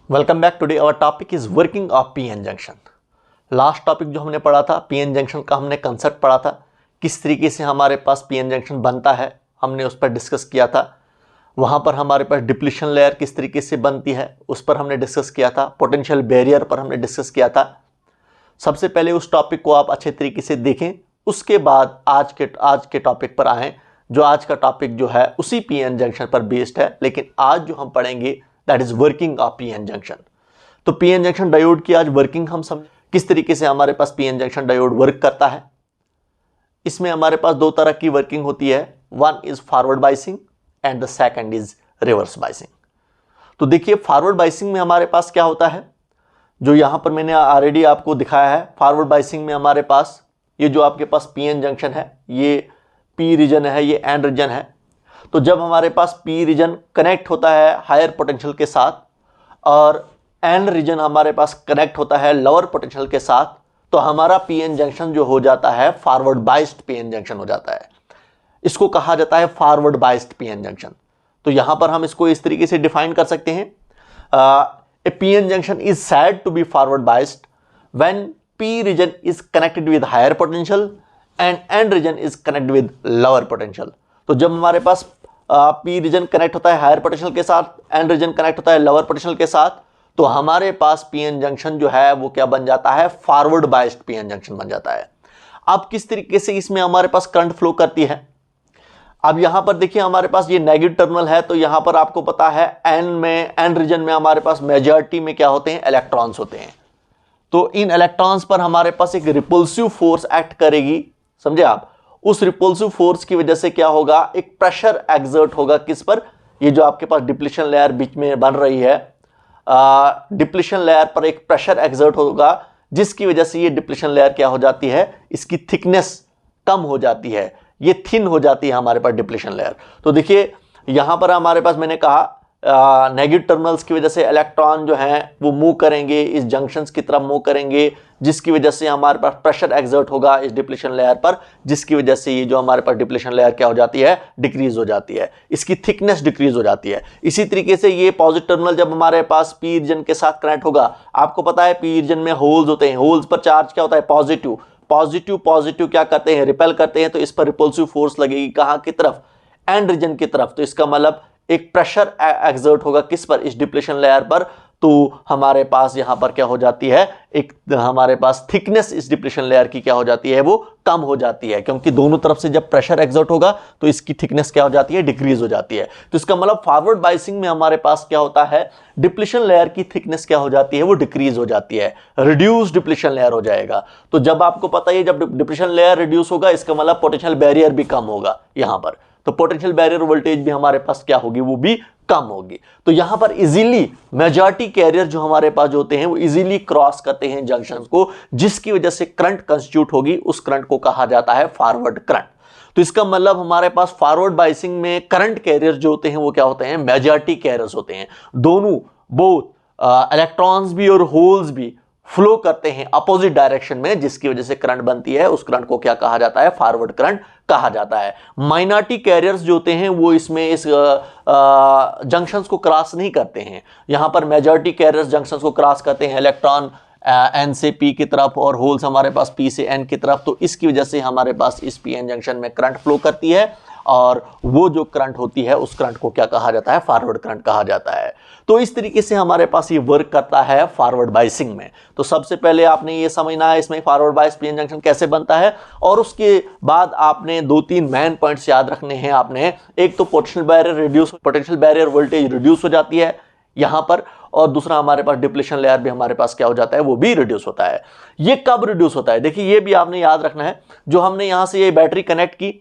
Welcome back. Today our topic is working of PN junction. Last topic जो हमने पढ़ा था पीएन जंक्शन का, हमने कंसेप्ट पढ़ा था, किस तरीके से हमारे पास पीएन जंक्शन बनता है, हमने उस पर डिस्कस किया था। वहाँ पर हमारे पास डिप्लीशन लेयर किस तरीके से बनती है उस पर हमने डिस्कस किया था। पोटेंशियल बैरियर पर हमने डिस्कस किया था। सबसे पहले उस टॉपिक को आप अच्छे तरीके से देखें, उसके बाद आज के टॉपिक पर आएँ। जो आज का टॉपिक जो है उसी पीएन जंक्शन पर बेस्ड है, लेकिन आज जो हम पढ़ेंगे that is working of PN junction. तो पीएन जंक्शन डायोड की आज वर्किंग हम समझ, किस तरीके से हमारे पास पीएन जंक्शन डायोड वर्क करता है। इसमें हमारे पास दो तरह की वर्किंग होती है, one is forward biasing and the second is reverse biasing. तो देखिए फॉरवर्ड बाइसिंग में हमारे पास क्या होता है, जो यहां पर मैंने ऑलरेडी आपको दिखाया है। फॉरवर्ड बाइसिंग में हमारे पास ये जो आपके पास पीएन जंक्शन है, ये पी रीजन है, ये एन रीजन है। तो जब हमारे पास पी रीजन कनेक्ट होता है हायर पोटेंशियल के साथ और एन रीजन हमारे पास कनेक्ट होता है लोअर पोटेंशियल के साथ, तो हमारा पीएन जंक्शन जो हो जाता है फॉरवर्ड बाइस्ड पीएन जंक्शन हो जाता है। इसको कहा जाता है फॉरवर्ड बाइस्ड पीएन जंक्शन। तो यहां पर हम इसको इस तरीके से डिफाइन कर सकते हैं, a PN junction is said to be forward biased when P region is connected with higher potential and N region is connected with lower potential। तो जब हमारे पास P रीजन कनेक्ट होता है हायर पोटेंशियल के साथ, N रीजन कनेक्ट होता है lower potential के साथ, तो हमारे पास पीएन जंक्शन जो है वो क्या बन जाता है, फॉरवर्ड बाइस्ड पीएन जंक्शन बन जाता है। अब किस तरीके से इसमें हमारे पास करंट फ्लो करती है। अब यहां पर देखिए हमारे पास ये नेगेटिव टर्मिनल है, तो यहां पर आपको पता है एन रीजन में हमारे पास मेजॉरिटी में क्या होते हैं, इलेक्ट्रॉन्स होते हैं। तो इन इलेक्ट्रॉन्स पर हमारे पास एक रिपल्सिव फोर्स एक्ट करेगी, समझे आप। उस रिपल्सिव फोर्स की वजह से क्या होगा, एक प्रेशर एक्सर्ट होगा किस पर, ये जो आपके पास डिप्लीशन लेयर बीच में बन रही है, डिप्लीशन लेयर पर एक प्रेशर एक्सर्ट होगा, जिसकी वजह से ये डिप्लीशन लेयर क्या हो जाती है, इसकी थिकनेस कम हो जाती है, ये थिन हो जाती है हमारे पास डिप्लीशन लेयर। तो देखिए यहां पर हमारे पास मैंने कहा नेगेटिव टर्मिनल्स की वजह से इलेक्ट्रॉन जो हैं वो मूव करेंगे, इस जंक्शंस की तरफ मूव करेंगे, जिसकी वजह से हमारे पास प्रेशर एक्सर्ट होगा इस डिप्लीशन लेयर पर, जिसकी वजह से ये जो हमारे पास डिप्लीशन लेयर क्या हो जाती है, डिक्रीज हो जाती है, इसकी थिकनेस डिक्रीज हो जाती है। इसी तरीके से ये पॉजिटिव टर्मिनल जब हमारे पास पी रीजन के साथ कनेक्ट होगा, आपको पता है पी रीजन में होल्स होते हैं, होल्स पर चार्ज क्या होता है, पॉजिटिव। पॉजिटिव क्या करते हैं, रिपेल करते हैं, तो इस पर रिपल्सिव फोर्स लगेगी कहां की तरफ, एंड रीजन की तरफ। तो इसका मतलब एक प्रेशर एक्सर्ट होगा किस पर, इस डिप्लीशन लेयर पर। तो हमारे पास यहां पर क्या हो जाती है, एक हमारे पास थिकनेस इस डिप्लीशन लेयर की क्या हो जाती है, वो कम हो जाती है, क्योंकि दोनों तरफ से जब प्रेशर एक्सर्ट होगा तो इसकी थिकनेस क्या हो जाती है, डिक्रीज हो जाती है। तो इसका मतलब फॉरवर्ड बाइसिंग में हमारे पास क्या होता है, डिप्लीशन लेयर की थिकनेस क्या हो जाती है, वो डिक्रीज हो जाती है, रिड्यूस डिप्लीशन लेयर हो जाएगा। तो जब आपको पता है जब डिप्लीशन लेयर रिड्यूस होगा, इसका मतलब पोटेंशियल बैरियर भी कम होगा यहां पर, तो पोटेंशियल बैरियर वोल्टेज भी हमारे पास क्या होगी, वो भी कम होगी। तो यहां पर इजीली मेजॉरिटी कैरियर जो हमारे पास जो होते हैं वो इजीली क्रॉस करते हैं जंक्शंस को, जिसकी वजह से करंट कंस्टिट्यूट होगी, उस करंट को कहा जाता है फॉरवर्ड करंट। तो इसका मतलब हमारे पास फॉरवर्ड बाइसिंग में करंट कैरियर जो होते हैं वो क्या होते हैं, मेजॉरिटी कैरियर्स होते हैं। दोनों बोथ इलेक्ट्रॉन्स भी और होल्स भी फ्लो करते हैं अपोजिट डायरेक्शन में, जिसकी वजह से करंट बनती है, उस करंट को क्या कहा जाता है, फॉरवर्ड करंट कहा जाता है। माइनॉरिटी कैरियर्स जो होते हैं वो इसमें इस जंक्शंस को क्रॉस नहीं करते हैं। यहां पर मेजॉरिटी कैरियर्स जंक्शंस को क्रॉस करते हैं, इलेक्ट्रॉन एन से पी की तरफ और होल्स हमारे पास पी से एन की तरफ। तो इसकी वजह से हमारे पास इस पीएन जंक्शन में करंट फ्लो करती है, और वो जो करंट होती है उस करंट को क्या कहा जाता है, फॉरवर्ड करंट कहा जाता है। तो इस तरीके से हमारे पास ये वर्क करता है फॉरवर्ड बाइसिंग में। तो सबसे पहले आपने ये समझना है इसमें फॉरवर्ड बाइस पीएन जंक्शन कैसे बनता है, और उसके बाद आपने दो तीन मेन पॉइंट्स याद रखने हैं आपने। एक तो पोटेंशियल बैरियर वोल्टेज रिड्यूस हो जाती है यहां पर, और दूसरा हमारे पास डिप्लीशन लेयर भी हमारे पास क्या हो जाता है, वो भी रिड्यूस होता है। ये कब रिड्यूस होता है, देखिए ये भी आपने याद रखना है। जो हमने यहां से ये बैटरी कनेक्ट की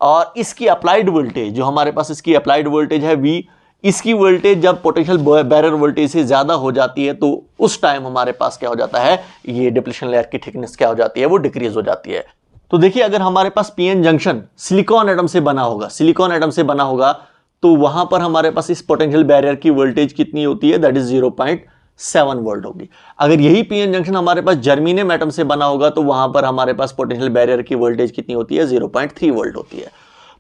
और इसकी अप्लाइड वोल्टेज, जो हमारे पास इसकी अप्लाइड वोल्टेज है V, इसकी वोल्टेज जब पोटेंशियल बैरियर वोल्टेज से ज्यादा हो जाती है, तो उस टाइम हमारे पास क्या हो जाता है, ये डिप्लीशन लेयर की थिकनेस क्या हो जाती है, वो डिक्रीज हो जाती है। तो देखिए अगर हमारे पास पीएन जंक्शन सिलिकॉन एटम से बना होगा, तो वहां पर हमारे पास इस पोटेंशियल बैरियर की वोल्टेज कितनी होती है, दैट इज 0.7 वोल्ट होगी। अगर यही पीएन जंक्शन हमारे पास जर्मीनियम एटम से बना होगा, तो वहां पर हमारे पास पोटेंशियल बैरियर की वोल्टेज कितनी होती है, 0.3 वोल्ट होती है।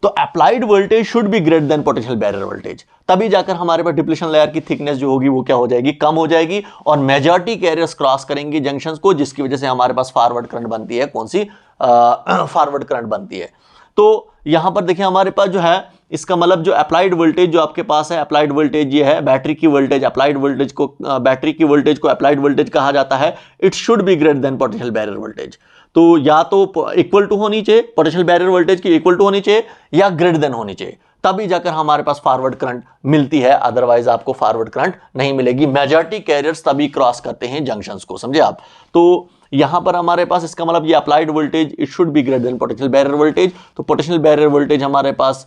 तो applied voltage should be greater than potential barrier voltage, तभी जाकर हमारे पास डिप्लीशन लेयर की थिकनेस जो होगी वो क्या हो जाएगी, कम हो जाएगी, और मेजॉरिटी कैरियर्स क्रॉस करेंगे जंक्शंस को, जिसकी वजह से हमारे पास फॉरवर्ड करंट बनती है। कौन सी फॉरवर्ड करंट बनती है। तो यहां पर देखिए हमारे पास जो है, इसका मतलब जो अप्लाइड वोल्टेज जो आपके पास है, अप्लाइड वोल्टेज ये है बैटरी की वोल्टेज, अप्लाइड वोल्टेज को बैटरी की वोल्टेज को अप्लाइड वोल्टेज कहा जाता है। It should be greater than potential barrier voltage. तो या तो इक्वल टू होनी चाहिए, पोटेंशियल बैरियर वोल्टेज की इक्वल टू होनी चाहिए, या ग्रेटर देन होनी चाहिए, तभी जाकर हमारे पास फॉरवर्ड करंट मिलती है, अदरवाइज आपको फॉरवर्ड करंट नहीं मिलेगी। मेजॉरिटी कैरियर्स तभी क्रॉस करते हैं जंक्शंस को, समझे आप। तो यहां पर हमारे पास इसका मतलब ये applied voltage it should be greater than potential barrier voltage. तो पोटेंशियल बैरियर वोल्टेज हमारे पास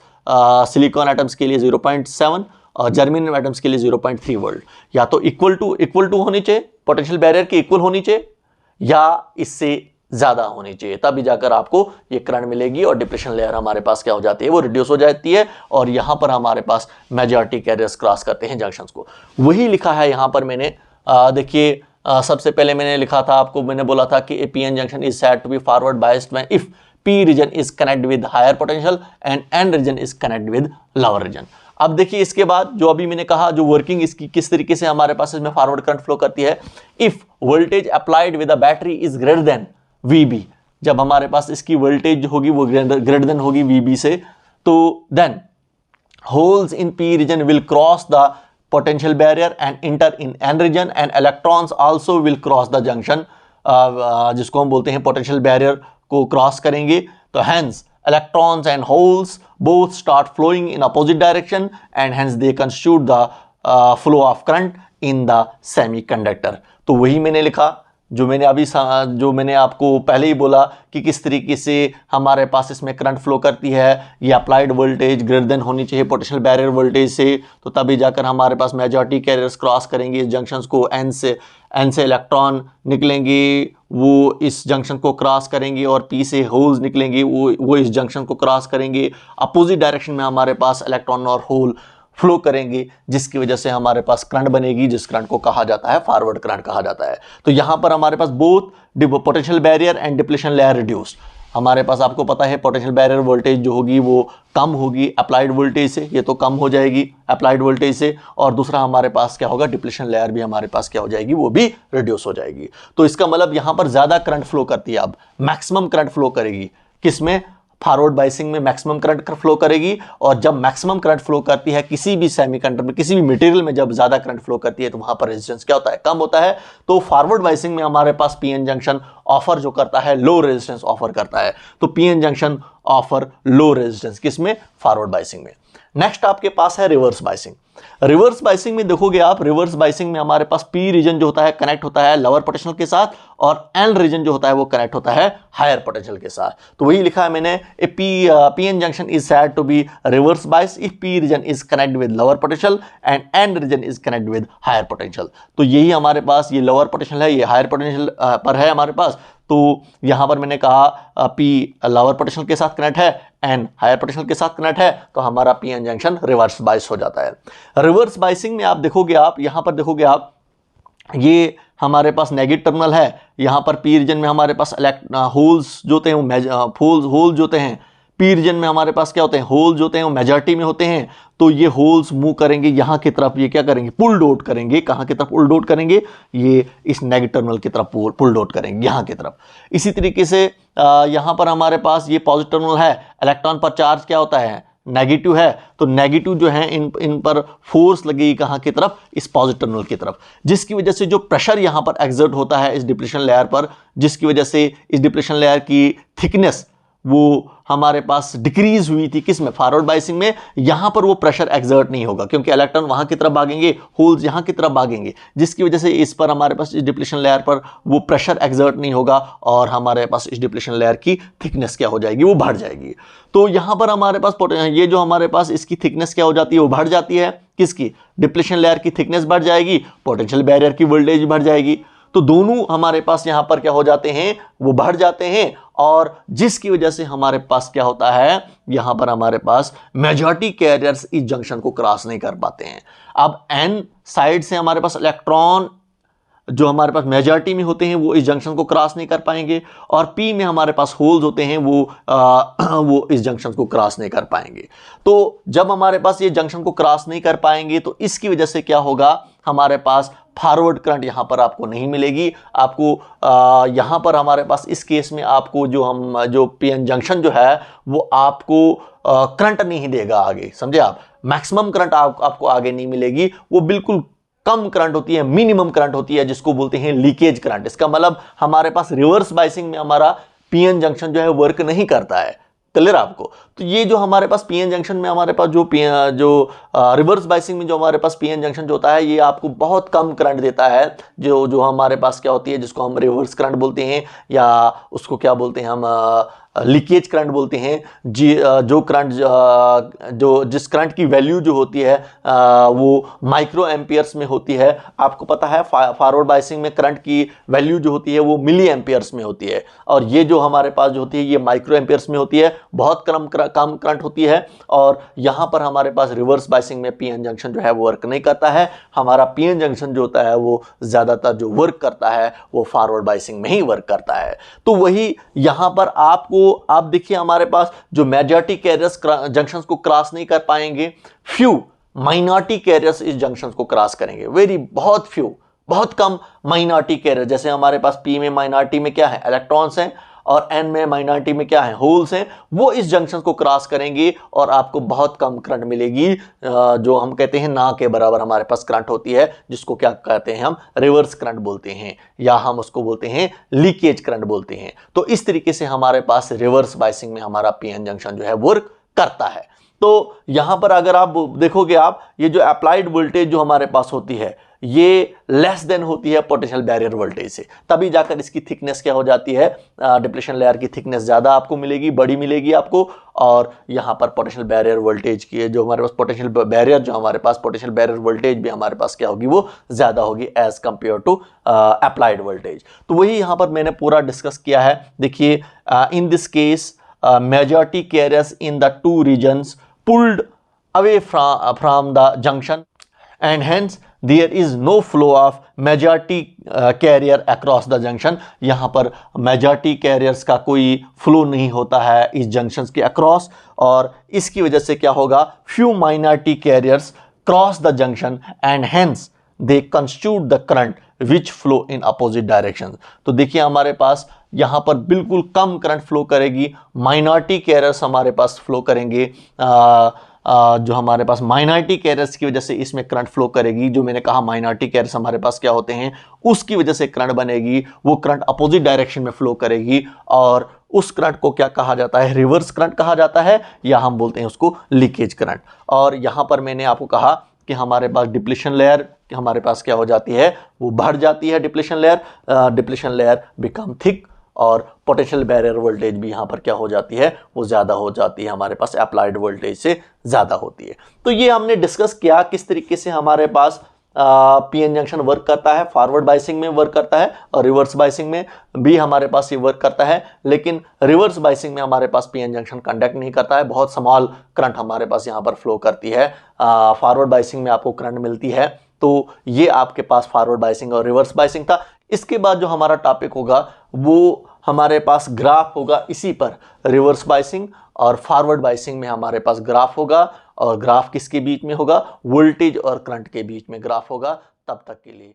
सिलिकॉन एटम्स के लिए 0.7 और जर्मेनियम एटम्स के लिए 0.3 वोल्ट। या तो इक्वल टू होनी चाहिए, पोटेंशियल बैरियर की इक्वल होनी चाहिए, या इससे ज्यादा होनी चाहिए, तभी जाकर आपको ये करंट मिलेगी और डिप्लेशन लेयर हमारे पास क्या हो जाती है, वो रिड्यूस हो जाती है, और यहां पर हमारे पास मेजॉरिटी कैरियर्स क्रॉस करते हैं जंक्शंस को। वही लिखा है यहां पर मैंने, देखिए सबसे पहले मैंने लिखा था आपको, मैंने बोला था कि a PN junction is said to be forward biased when if P region is connect with higher potential and N region is connect with lower region. अब देखिए इसके बाद जो अभी मैंने कहा, जो वर्किंग इसकी किस तरीके से हमारे पास इसमें फॉरवर्ड करंट फ्लो करती है। If voltage applied with a battery is greater than VB, जब हमारे पास इसकी वोल्टेज होगी वो ग्रेटर देन होगी VB से, तो then holes in P region will cross the potential barrier and enter in N region, and electrons also will cross the junction, जिसको हम बोलते हैं पोटेंशियल बैरियर को क्रॉस करेंगे। तो hence electrons and holes both start flowing in opposite direction, and hence they constitute the flow of current in the semiconductor। तो वही मैंने लिखा जो मैंने आपको पहले ही बोला कि किस तरीके से हमारे पास इसमें करंट फ्लो करती है। ये अप्लाइड वोल्टेज ग्रेटर देन होनी चाहिए पोटेंशियल बैरियर वोल्टेज से, तो तभी जाकर हमारे पास मेजॉरिटी कैरियर्स क्रॉस करेंगे इस जंक्शंस को। एन से इलेक्ट्रॉन निकलेंगे, वो इस जंक्शन को क्रॉस करेंगे, और पी से होल्स निकलेंगे, वो इस जंक्शन को क्रॉस करेंगे। अपोजिट डायरेक्शन में हमारे पास इलेक्ट्रॉन और होल फ्लो करेंगे, जिसकी वजह से हमारे पास करंट बनेगी, जिस करंट को कहा जाता है फॉरवर्ड करंट कहा जाता है। तो यहां पर हमारे पास both potential barrier and depletion layer reduced. हमारे पास आपको पता है पोटेंशियल बैरियर वोल्टेज जो होगी वो कम होगी अप्लाइड वोल्टेज से, ये तो कम हो जाएगी अप्लाइड वोल्टेज से, और दूसरा हमारे पास क्या होगा, डिप्लेशन लेयर भी हमारे पास क्या हो जाएगी, वो भी रिड्यूस हो जाएगी। तो इसका मतलब यहां पर ज्यादा करंट फ्लो करती है, अब मैक्सिमम करंट फ्लो करेगी किसमें, फॉरवर्ड बायसिंग में मैक्सिमम करंट फ्लो करेगी। और जब मैक्सिमम करंट फ्लो करती है किसी भी सेमीकंडक्टर में, किसी भी मटेरियल में, जब ज्यादा करंट फ्लो करती है तो वहां पर रेजिस्टेंस क्या होता है, कम होता है। तो फॉरवर्ड बायसिंग में हमारे पास पीएन जंक्शन ऑफर जो करता है लो रेजिस्टेंस ऑफर करता है। तो PN junction offer low resistance किसमें, फॉरवर्ड बायसिंग में। नेक्स्ट आपके पास है रिवर्स बायसिंग। रिवर्स बायसिंग में देखोगे आप, रिवर्स बायसिंग में हमारे पास पी रीजन जो होता है कनेक्ट होता है लोअर पोटेंशियल के साथ, और एन रीजन जो होता है वो कनेक्ट होता है हायर पोटेंशियल के साथ। तो वही लिखा है मैंने, PN junction is said to be reverse bias if P region is connect with lower potential and N region is connect with higher potential. तो यही हमारे पास ये लोअर पोटेंशियल है, ये हायर पोटेंशियल पर है हमारे पास। तो यहां पर मैंने कहा पी लोअर पोटेंशियल के साथ कनेक्ट है, एन हायर पोटेंशियल के साथ कनेक्ट है, तो हमारा पीएन जंक्शन रिवर्स बायस हो जाता है। रिवर्स बायसिंग में आप देखोगे, आप यहां पर देखोगे आप, ये हमारे पास नेगेटिव टर्मिनल है, यहां पर पी रीजन में हमारे पास होल्स जो होते हैं, होल जो होते हैं पी रीजन में हमारे पास क्या होते हैं, होल जो होते हैं वो मेजॉरिटी में होते हैं। तो ये होल्स मूव करेंगे यहाँ की तरफ, ये क्या करेंगे, पुल आउट करेंगे। कहाँ की तरफ पुल आउट करेंगे, ये इस नेगेटिव टर्मिनल की तरफ पुल आउट करेंगे, यहाँ की तरफ। इसी तरीके से यहाँ पर हमारे पास ये पॉजिटिव टर्मिनल है, इलेक्ट्रॉन पर चार्ज क्या होता है, नेगेटिव है। तो नेगेटिव जो है इन पर फोर्स लगेगी कहाँ की तरफ, इस पॉजिटिव टर्मिनल की तरफ, जिसकी वजह से जो प्रेशर यहाँ पर एक्सर्ट होता है इस डिप्लेशन लेयर पर, जिसकी वजह से इस डिप्लेशन लेयर की थिकनेस वो हमारे पास डिक्रीज हुई थी किस में, फॉरवर्ड बायसिंग में। यहां पर वो प्रेशर एक्सर्ट नहीं होगा क्योंकि इलेक्ट्रॉन वहां की तरफ भागेंगे, होल्स यहां की तरफ भागेंगे, जिसकी वजह से इस पर हमारे पास इस डिप्लेशन लेयर पर वो प्रेशर एक्सर्ट नहीं होगा, और हमारे पास इस डिप्लेशन लेयर की थिकनेस क्या हो जाएगी, वो बढ़ जाएगी। तो यहां पर हमारे पास ये जो हमारे पास इसकी थिकनेस क्या हो जाती है, वो बढ़ जाती है, किसकी, डिप्लेशन लेयर की थिकनेस बढ़ जाएगी, पोटेंशियल बैरियर की वोल्टेज बढ़ जाएगी। तो दोनों हमारे पास यहां पर क्या हो जाते हैं, वो बढ़ जाते हैं, और जिसकी वजह से हमारे पास क्या होता है, यहां पर हमारे पास मेजॉरिटी कैरियर्स इस जंक्शन को क्रॉस नहीं कर पाते हैं। अब एन साइड से हमारे पास इलेक्ट्रॉन जो हमारे पास मेजॉरिटी में होते हैं वो इस जंक्शन को क्रॉस नहीं कर पाएंगे, और पी में हमारे पास होल्स होते हैं वो इस जंक्शन को क्रॉस नहीं कर पाएंगे। तो जब हमारे पास ये जंक्शन को क्रॉस नहीं कर पाएंगे तो इसकी वजह से क्या होगा, हमारे पास फॉरवर्ड करंट यहां पर आपको नहीं मिलेगी। आपको यहां पर हमारे पास इस केस में आपको जो पीएन जंक्शन जो है वो आपको करंट नहीं देगा आगे, समझे आप, मैक्सिमम करंट आपको आगे नहीं मिलेगी, वो बिल्कुल कम करंट होती है, मिनिमम करंट होती है, जिसको बोलते हैं लीकेज करंट। इसका मतलब हमारे पास रिवर्स बायसिंग में हमारा पीएन जंक्शन जो है वर्क नहीं करता है। क्लियर आपको? तो ये जो हमारे पास पीएन जंक्शन में हमारे पास जो रिवर्स बायसिंग में जो हमारे पास पीएन जंक्शन जो होता है ये आपको बहुत कम करंट देता है, जो हमारे पास क्या होती है, जिसको हम रिवर्स करंट बोलते हैं, या उसको क्या बोलते हैं हम, लीकेज करंट बोलते हैं। जो करंट जिस करंट की वैल्यू जो होती है वो माइक्रो एम्पियर्स में होती है। आपको पता है फॉरवर्ड बायसिंग में करंट की वैल्यू जो होती है वो मिली एम्पियर्स में होती है, और ये जो हमारे पास जो होती है ये माइक्रो एम्पियर्स में होती है, बहुत कम करंट होती है। और यहां पर हमारे पास रिवर्स बायसिंग में पीएन जंक्शन जो है वो वर्क नहीं करता है। हमारा पीएन जंक्शन जो होता है वो ज्यादातर जो वर्क करता है वो फॉरवर्ड बायसिंग में ही वर्क करता है। तो वही यहां पर आप देखिए हमारे पास जो मेजॉरिटी कैरियर्स जंक्शंस को क्रॉस नहीं कर पाएंगे, फ्यू माइनॉरिटी कैरियर्स इस जंक्शंस को क्रॉस करेंगे, बहुत फ्यू, बहुत कम माइनॉरिटी कैरियर। जैसे हमारे पास पी में माइनॉरिटी में क्या है, इलेक्ट्रॉन्स हैं, और एन में माइनॉरिटी में क्या है, होल्स हैं, वो इस जंक्शन को क्रॉस करेंगे और आपको बहुत कम करंट मिलेगी, जो हम कहते हैं ना के बराबर हमारे पास करंट होती है, जिसको क्या कहते हैं हम, रिवर्स करंट बोलते हैं, या हम उसको बोलते हैं लीकेज करंट बोलते हैं। तो इस तरीके से हमारे पास रिवर्स बायसिंग में हमारा पीएन जंक्शन जो है वर्क करता है। तो यहां पर अगर आप देखोगे, आप ये जो अप्लाइड वोल्टेज जो हमारे पास होती है ये लेस देन होती है पोटेंशियल बैरियर वोल्टेज से, तभी जाकर इसकी थिकनेस क्या हो जाती है, डिप्लेशन लेयर की थिकनेस ज्यादा आपको मिलेगी, बड़ी मिलेगी आपको। और यहां पर पोटेंशियल बैरियर वोल्टेज की जो हमारे पास पोटेंशियल बैरियर वोल्टेज भी हमारे पास क्या होगी, वो ज्यादा होगी as compare to applied voltage. तो वही यहां पर मैंने पूरा डिस्कस किया है। देखिए, in this case majority carriers in the two regions pulled away from the junction, and hence there is no flow of majority carrier across the junction। यहाँ पर majority carriers का कोई flow नहीं होता है इस junctions के across, और इसकी वजह से क्या होगा, few minority carriers cross the junction and hence they constitute the current which flow in opposite directions। तो देखिए हमारे पास यहां पर बिल्कुल कम करंट फ्लो करेगी, माइनॉरिटी कैरियर्स हमारे पास फ्लो करेंगे, जो हमारे पास माइनॉरिटी कैरियर्स की वजह से इसमें करंट फ्लो करेगी। जो मैंने कहा माइनॉरिटी कैरियर्स हमारे पास क्या होते हैं, उसकी वजह से करंट बनेगी, वो करंट अपोजिट डायरेक्शन में फ्लो करेगी, और उस करंट को क्या कहा जाता है, रिवर्स करंट कहा जाता है, या हम बोलते हैं उसको लीकेज करंट। और यहां पर मैंने आपको कहा कि हमारे पास डिप्लेशन लेयर हमारे पास क्या हो जाती है, वो बढ़ जाती है, डिप्लेशन लेयर बिकम थिक, और पोटेंशियल बैरियर वोल्टेज भी यहाँ पर क्या हो जाती है, वो ज़्यादा हो जाती है, हमारे पास अप्लाइड वोल्टेज से ज़्यादा होती है। तो ये हमने डिस्कस किया किस तरीके से हमारे पास पीएन जंक्शन वर्क करता है, फॉरवर्ड बायसिंग में वर्क करता है, और रिवर्स बायसिंग में भी हमारे पास ये वर्क करता है। लेकिन रिवर्स बायसिंग में हमारे पास पीएन जंक्शन कंडक्ट नहीं करता है, बहुत स्मॉल करंट हमारे पास यहाँ पर फ्लो करती है। फॉरवर्ड बायसिंग में आपको करंट मिलती है। तो ये आपके पास फॉरवर्ड बायसिंग और रिवर्स बायसिंग था। इसके बाद जो हमारा टॉपिक होगा वो हमारे पास ग्राफ होगा, इसी पर रिवर्स बायसिंग और फॉरवर्ड बायसिंग में हमारे पास ग्राफ होगा, और ग्राफ किसके बीच में होगा, वोल्टेज और करंट के बीच में ग्राफ होगा। तब तक के लिए